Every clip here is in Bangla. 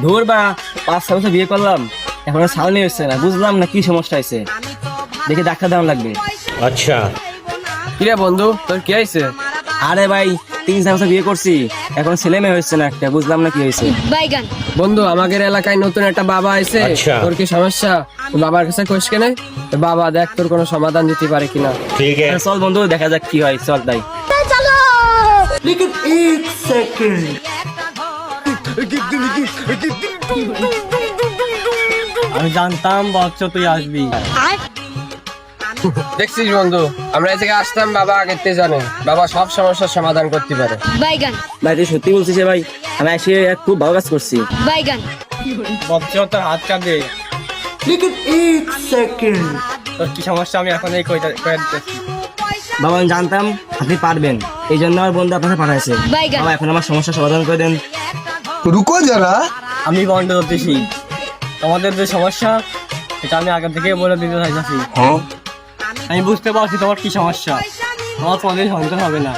ধুর বা 5-6 বছর বিয়ে করলাম, এখনো সালনি হচ্ছে না, বুঝলাম না কি সমস্যা হয়েছে, দেখে ডাক্তার দেওয়া লাগবে। अच्छा কিরে বন্ধু, তোর কি হয়েছে? আরে ভাই 3-4 বছর বিয়ে করছি, এখন ছেলে মেয়ে হচ্ছে না একটা, বুঝলাম না কি হয়েছে। বন্ধু, আমাদের এলাকায় নতুন একটা বাবা আইছে। আচ্ছা। তোর কি সমস্যা? তুই বাবার কাছে কোষ কেনে, তো বাবা দেখ তোর কোনো সমাধান দিতে পারে কিনা। ठीक है। চল বন্ধু, দেখা যাক কি হয়, চল তাই। আমি জানতাম বচ্চ তুই আসবি। দেখছিস বন্ধু, আমরা এই থেকে আসতাম, বাবা আগের থেকে জানে, বাবা সব সমস্যার সমাধান করতে পারে। ভাই তুই সত্যি বলছিস ভাই? আমি এসে খুব ভালো কাজ করছি। বচ্চ তোর হাত কাঁদে। তোর কি সমস্যা আমি এখন এই কইতে দিতেছি। বাবা আমি জানতাম আপনি পারবেন, এই জন্য আমার বন্ধু আপনাকে পাঠাইছে। বাবা এখন আমার সমস্যার সমাধান করে দেন। रुको जरा। আমি বন্ধ করতেছি, তোমাদের যে সমস্যা এটা আমি আগে থেকে বলে দিতে চাইছি। আমি বুঝতে পারছি তোমার কি সমস্যা, তোমার কোনোদিন সন্তান হবে না।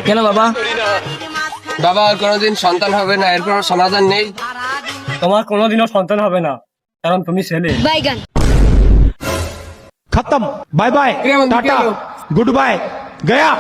কেন বাবা? বাবা আর কোনোদিন সন্তান হবে না, এর কোনো সমাধান নেই। তোমার কোনোদিনও সন্তান হবে না, কারণ তুমি ছেলে। खत्म। बाय बाय क्या बंद टाटा किया? गुड बाय गया।